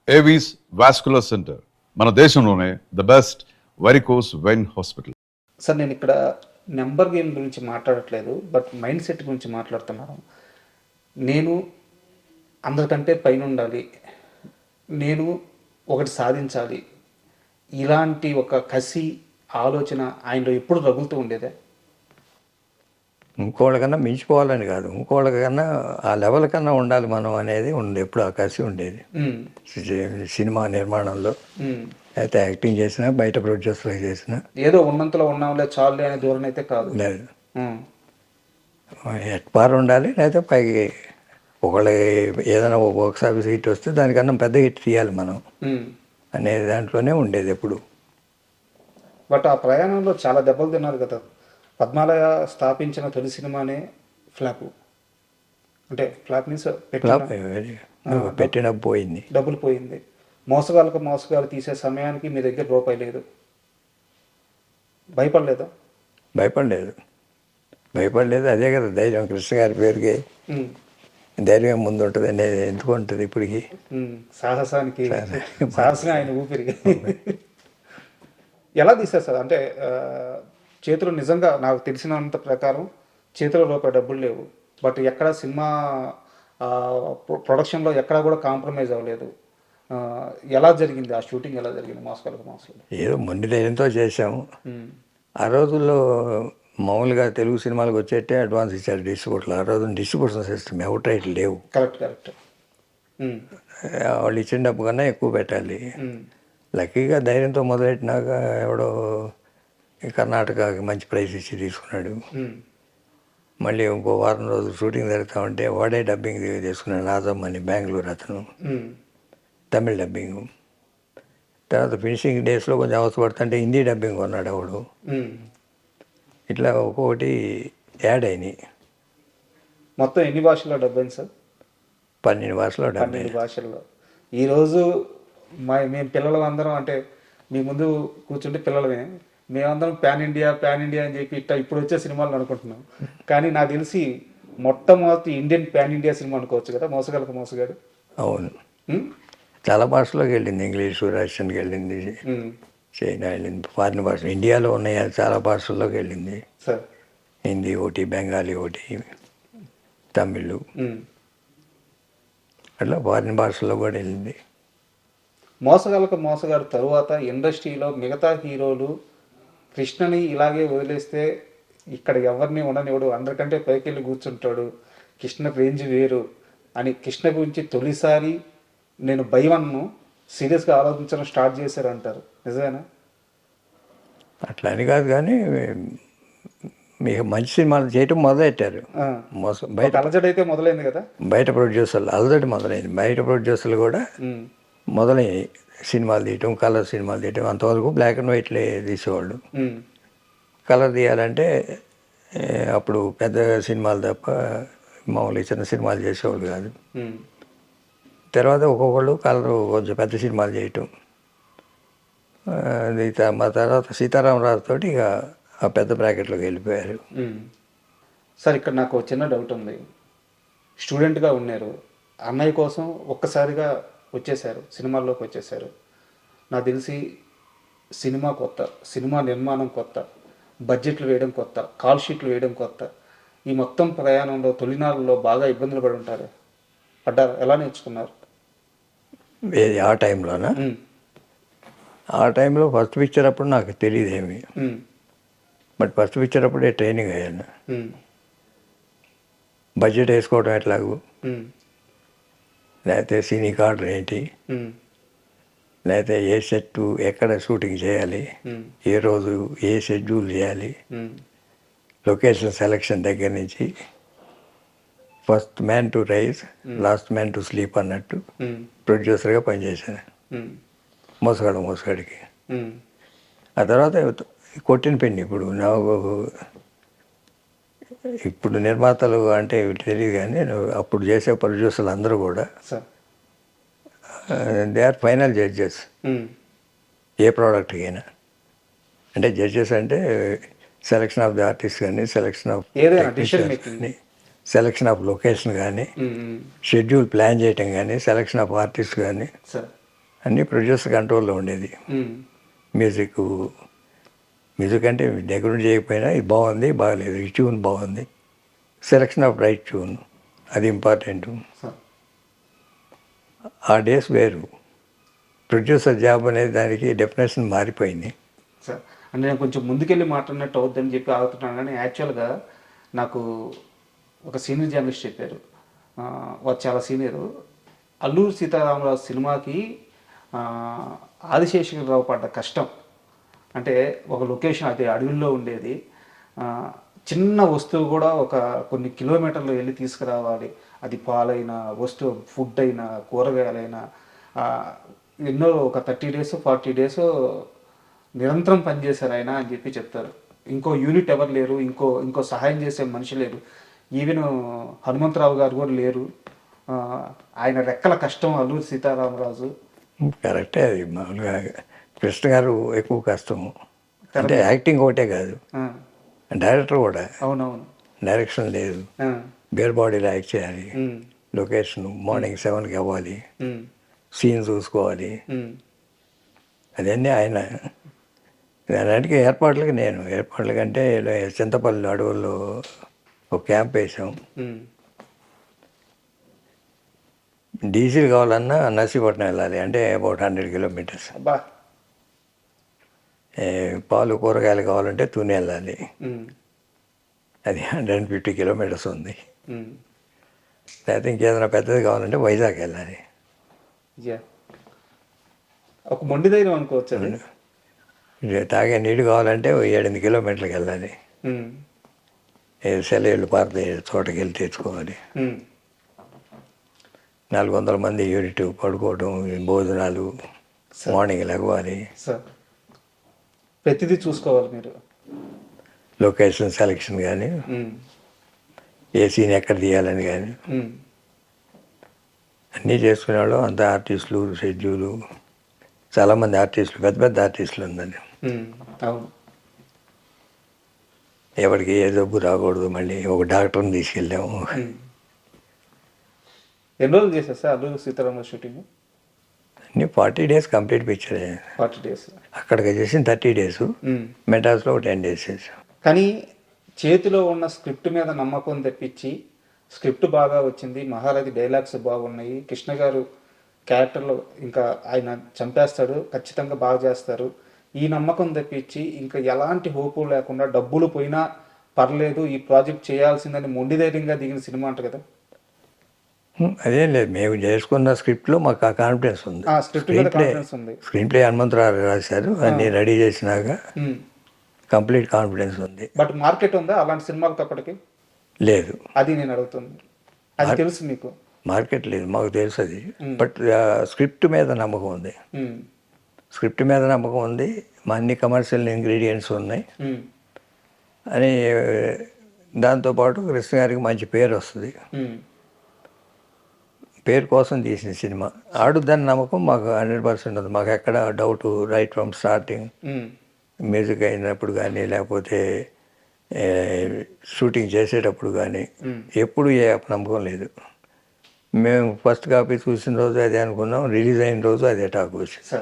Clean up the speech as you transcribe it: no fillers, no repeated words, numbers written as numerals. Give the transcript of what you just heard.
Avis vascular centre మన దేశంలోనే the best varicose vein hospital. Sir నేను ఇక్కడ నెంబర్ గేమ్ గురించి మాట్లాడట్లేదు, బట్ మైండ్ సెట్ గురించి మాట్లాడుతున్నాను. నేను అందరికంటే పైన ఉండాలి, నేను ఒకటి సాధించాలి, ఇలాంటి ఒక కసి ఆలోచన ఆయనలో ఎప్పుడు రగులుతూ ఉండేదే. ఇంకోళ్ళకన్నా మించిపోవాలని కాదు, ఇంకోళ్ళకన్నా ఆ లెవెల్ కన్నా ఉండాలి మనం అనేది ఉంది. ఎప్పుడు ఆ కసి ఉండేది సినిమా నిర్మాణంలో. అయితే యాక్టింగ్ చేసినా, బయట ప్రొడ్యూసర్లు చేసినా ఏదో ఉన్నంతలో ఉన్నాంలే చాలులే అనే ధోరణి అయితే కాదు. లేదు, ఎట్పారు ఉండాలి. లేకపోతే పైకి ఒకళ్ళ ఏదైనా బాక్స్ ఆఫీస్ హిట్ వస్తే దానికన్నా పెద్ద హిట్ తీయాలి మనం అనే దాంట్లోనే ఉండేది ఎప్పుడు. బట్ ఆ ప్రయాణంలో చాలా దెబ్బలు తిన్నారు కదా. పద్మాలయ స్థాపించిన తొలి సినిమానే ఫ్లాప్. అంటే ఫ్లాప్ మీన్స్ పెట్టిన పోయింది, డబ్బులు పోయింది. మోసగాళ్ళు తీసే సమయానికి మీ దగ్గర రూపాయి లేదు. భయపడలేదా? భయపడలేదు. అదే కదా ధైర్యం. కృష్ణ గారి పేరుకి ధైర్యం ముందు ఉంటుంది అనేది ఎందుకు ఉంటుంది ఇప్పటికి. సాహసం ఆయన ఊపిరి. ఎలా తీశారు సార్? అంటే చేతులు నిజంగా నాకు తెలిసినంత ప్రకారం చేతిలో రూపాయి డబ్బులు లేవు, బట్ ఎక్కడ సినిమా ప్రొడక్షన్లో ఎక్కడా కూడా కాంప్రమైజ్ అవ్వలేదు. ఎలా జరిగింది ఆ షూటింగ్? ఎలా జరిగింది మోసగాళ్ళు? ఏదో మొండి ధైర్యంతో చేసాము. ఆ రోజుల్లో మామూలుగా తెలుగు సినిమాలకు వచ్చేట్టే అడ్వాన్స్ ఇచ్చారు డిస్ట్రిబ్యూటర్లు. ఆ రోజు డిస్ట్రిబ్యూషన్ సిస్టమ్ అవుట్ రైట్ లేవు. కరెక్ట్. వాళ్ళు ఇచ్చిన డబ్బు కన్నా ఎక్కువ పెట్టాలి. లక్కీగా ధైర్యంతో మొదలెట్టినాక ఎవడో కర్ణాటకకి మంచి ప్రైస్ ఇచ్చి తీసుకున్నాడు. మళ్ళీ ఇంకో వారం రోజులు షూటింగ్ జరుగుతూ ఉంటే వాడే డబ్బింగ్ తీసుకున్నాడు. నాజమ్ అని బెంగళూరు అతను, తమిళ్ డబ్బింగ్. తర్వాత ఫినిషింగ్ డేస్లో కొంచెం అవసరపడుతుంటే హిందీ డబ్బింగ్ కొన్నాడు ఎవడు. ఇట్లా ఒక్కొక్కటి యాడ్ అయినాయి. మొత్తం ఎన్ని భాషల్లో డబ్బింగ్ సార్? 12 భాషలో 12 భాషల్లో. ఈరోజు మేము పిల్లలు అందరం, అంటే మీ ముందు కూర్చుంటే పిల్లలమే, మేమందరం ప్యాన్ ఇండియా అని చెప్పి ఇప్పుడు వచ్చే సినిమాలు అనుకుంటున్నాం. కానీ నాకు తెలిసి మొట్టమొదటి ఇండియన్ ప్యాన్ ఇండియా సినిమా అనుకోవచ్చు కదా మోసగాడు. అవును, చాలా భాషలోకి వెళ్ళింది. ఇంగ్లీషు, రష్యన్కి వెళ్ళింది, చైనా వెళ్ళింది, ఫారిన్ భాష. ఇండియాలో ఉన్నాయి చాలా భాషల్లోకి వెళ్ళింది. హిందీ ఒకటి, బెంగాలీ ఒకటి, తమిళ్, అట్లా ఫారిన్ భాషల్లో కూడా వెళ్ళింది. మోసగాడు తరువాత ఇండస్ట్రీలో మిగతా హీరోలు కృష్ణని ఇలాగే వదిలేస్తే ఇక్కడ ఎవరిని ఉండనివ్వడు, అందరికంటే పైకి వెళ్ళి కూర్చుంటాడు, కృష్ణ రేంజ్ వేరు అని కృష్ణ గురించి తొలిసారి నేను భయవన్ను సీరియస్గా ఆలోచించడం స్టార్ట్ చేశారంటారు. నిజమేనా? అట్లా అని కాదు, కానీ మీకు మంచి సినిమాలు చేయటం మొదలెట్టారు. బయట అలజడి అయితే మొదలైంది కదా, బయట ప్రొడ్యూసర్లు అలజడి మొదలైంది. బయట ప్రొడ్యూసర్లు కూడా మొదలైనవి సినిమాలు తీయటం, కలర్ సినిమాలు తీయటం. అంతవరకు బ్లాక్ అండ్ వైట్లే తీసేవాళ్ళు. కలర్ తీయాలంటే అప్పుడు పెద్ద సినిమాలు తప్ప మామూలుగా చిన్న సినిమాలు చేసేవాళ్ళు కాదు. తర్వాత ఒక్కొక్కళ్ళు కలర్ కొంచెం పెద్ద సినిమాలు చేయటం. మా తర్వాత సీతారామరాజుతో ఇక ఆ పెద్ద బ్రాకెట్లోకి వెళ్ళిపోయారు. సార్ ఇక్కడ నాకు చిన్న డౌట్ ఉంది. స్టూడెంట్గా ఉన్నారు, అన్నయ్య కోసం ఒక్కసారిగా వచ్చేసారు, సినిమాల్లోకి వచ్చేసారు. నాకు తెలిసి సినిమా కొత్త, సినిమా నిర్మాణం కొత్త, బడ్జెట్లు వేయడం కొత్త, కాల్ షీట్లు వేయడం కొత్త. ఈ మొత్తం ప్రయాణంలో తొలినాళ్ళలో బాగా ఇబ్బందులు పడ్డారు. ఎలా నేర్చుకున్నారు? ఆ టైంలోనా? ఆ టైంలో ఫస్ట్ పిక్చర్ అప్పుడు నాకు తెలియదు ఏమి, బట్ ఫస్ట్ పిక్చర్ అప్పుడే ట్రైనింగ్ అయ్యాను. బడ్జెట్ వేసుకోవడం ఎట్లాగూ, లేకపోతే సినీ కార్డులు ఏంటి, లేకపోతే ఏ సెట్ ఎక్కడ షూటింగ్ చేయాలి, ఏ రోజు ఏ షెడ్యూల్ చేయాలి, లొకేషన్ సెలక్షన్ దగ్గర నుంచి first man to rise, last man to sleep అన్నట్టు ప్రొడ్యూసర్గా పనిచేశాను మోసగాడికి. ఆ తర్వాత కొట్టిన పిండి. ఇప్పుడు నిర్మాతలు అంటే తెలియదు, కానీ అప్పుడు చేసే ప్రొడ్యూసర్లు అందరూ కూడా దే ఆర్ ఫైనల్ జడ్జెస్ ఏ ప్రోడక్ట్కైనా. అంటే జడ్జెస్ అంటే సెలక్షన్ ఆఫ్ ది ఆర్టిస్ట్ కానీ, సెలక్షన్ ఆఫ్ కానీ, సెలక్షన్ ఆఫ్ లొకేషన్ కానీ, షెడ్యూల్ ప్లాన్ చేయటం కానీ, సెలక్షన్ ఆఫ్ ఆర్టిస్ట్ కానీ, అన్నీ ప్రొడ్యూసర్ కంట్రోల్లో ఉండేది. మ్యూజిక్ అంటే దగ్గరుండి చేయకపోయినా ఇది బాగుంది బాగలేదు, ఈ ట్యూన్ బాగుంది, సెలక్షన్ ఆఫ్ రైట్ ట్యూన్ అది ఇంపార్టెంట్. సార్ ఆ డేస్ వేరు. ప్రొడ్యూసర్ జాబ్ అనేది దానికి డెఫినేషన్ మారిపోయింది. సార్ అంటే నేను కొంచెం ముందుకెళ్ళి మాట్లాడినట్టు అవుద్దని చెప్పి ఆగుతున్నాను, కానీ యాక్చువల్గా నాకు ఒక సీనియర్ జర్నలిస్ట్ చెప్పారు, వారు చాలా సీనియరు, అల్లూరి సీతారామరాజు సినిమాకి ఆదిశేషరావు పడ్డ కష్టం అంటే ఒక లొకేషన్ అది అడవుల్లో ఉండేది, చిన్న వస్తువు కూడా ఒక కొన్ని కిలోమీటర్లు వెళ్ళి తీసుకురావాలి, అది పాలైన వస్తువు, ఫుడ్ అయినా కూరగాయలైనా ఎన్నో ఒక 30 days 40 days నిరంతరం పనిచేశారు ఆయన అని చెప్పి చెప్తారు. ఇంకో యూనిట్ ఎవరు లేరు, ఇంకో సహాయం చేసే మనిషి లేరు, ఈవెన్ హనుమంతరావు గారు కూడా లేరు, ఆయన రెక్కల కష్టం అల్లూరి సీతారామరాజు. కరెక్టే, అది మామూలుగా కృష్ణ గారు ఎక్కువ కష్టం అంటే యాక్టింగ్ ఒకటే కాదు, డైరెక్టర్ కూడా. అవునవును, డైరెక్షన్ లేదు, బేర్ బాడీలో యాక్ట్ చేయాలి, లొకేషన్ మార్నింగ్ 7కి అవ్వాలి, సీన్ చూసుకోవాలి, అదన్నీ ఆయన. దానికి ఏర్పాట్లకంటే చింతపల్లి అడవుల్లో ఒక క్యాంప్ వేసాం. డీజిల్ కావాలన్నా నర్సీపట్నం వెళ్ళాలి, అంటే అబౌట్ 100 kilometers. బా పాలు కూరగాయలు కావాలంటే తుని వెళ్ళాలి, అది 150 kilometers ఉంది. లేకపోతే ఇంకేదైనా పెద్దది కావాలంటే వైజాగ్ వెళ్ళాలి. ఒక మొండి ధైర్యం అనుకోవచ్చు అది. తాగే నీళ్ళు కావాలంటే 7-8 kilometers వెళ్ళాలి, సెలవులు పారితే చోటకి వెళ్ళి తెచ్చుకోవాలి. 400 మంది యూనిట్ పడుకోవడం, భోజనాలు, మార్నింగ్ లెగవాలి, సార్ ప్రతిదీ చూసుకోవాలి మీరు. లొకేషన్ సెలెక్షన్ కానీ, ఏ సీన్ ఎక్కడ తీయాలని కానీ అన్నీ చేసుకునేవాళ్ళం. అంత ఆర్టిస్టులు, షెడ్యూలు, చాలామంది ఆర్టిస్టులు, పెద్ద ఆర్టిస్టులు ఉందండి. అవును, ఎవరికి ఏ జబ్బు రాకూడదు. మళ్ళీ ఒక డాక్టర్ని తీసుకెళ్ళాము. ఎన్ని రోజులు చేశారు సార్ అల్లూరి సీతారామరాజు షూటింగ్? అన్నీ 40 days కంప్లీట్ పిక్చర్. 40 days. అక్కడికి చేసిన 30 days, మెడ్రాస్లో ఒక 10 days చేసాం. కానీ చేతిలో ఉన్న స్క్రిప్ట్ మీద నమ్మకం తెప్పించి, స్క్రిప్ట్ బాగా వచ్చింది, మహారథి డైలాగ్స్ బాగున్నాయి, కృష్ణ గారు క్యారెక్టర్లో ఇంకా ఆయన చంపేస్తాడు, ఖచ్చితంగా బాగా చేస్తారు, ఈ నమ్మకం తెప్పించి ఇంకా ఎలాంటి హోపు లేకుండా డబ్బులు పోయినా పర్లేదు ఈ ప్రాజెక్ట్ చేయాల్సిందని మొండి ధైర్యంగా దిగిన సినిమా అంట కదా? అదేం లేదు, మేము చేసుకున్న స్క్రిప్ట్లో మాకు ఆ కాన్ఫిడెన్స్ ఉంది. స్క్రీన్ ప్లే హనుమంతరావు రాశారు, అన్నీ రెడీ చేసినాక కంప్లీట్ కాన్ఫిడెన్స్ ఉంది. బట్ మార్కెట్ ఉందా అలాంటి సినిమాలకు అప్పటికి? లేదు, అది నేను అడుగుతుంది. అది తెలుసు మీకు? మార్కెట్ లేదు, మాకు తెలుసు అది. బట్ స్క్రిప్ట్ మీద నమ్మకం ఉంది, స్క్రిప్ట్ మీద నమ్మకం ఉంది, మా అన్ని కమర్షియల్ ఇంగ్రీడియంట్స్ ఉన్నాయి అని. దాంతోపాటు కృష్ణ గారికి మంచి పేరు వస్తుంది, పేరు కోసం తీసిన సినిమా. ఆడుద్దని నమ్మకం మాకు 100% ఉంది. మాకు ఎక్కడ doubt right from starting, music అయినప్పుడు కానీ లేకపోతే షూటింగ్ చేసేటప్పుడు కానీ ఎప్పుడు ఏ నమ్మకం లేదు. మేము ఫస్ట్ కాపీ చూసిన రోజు అదే అనుకున్నాం, రిలీజ్ అయిన రోజు అదే టాక్ వచ్చింది.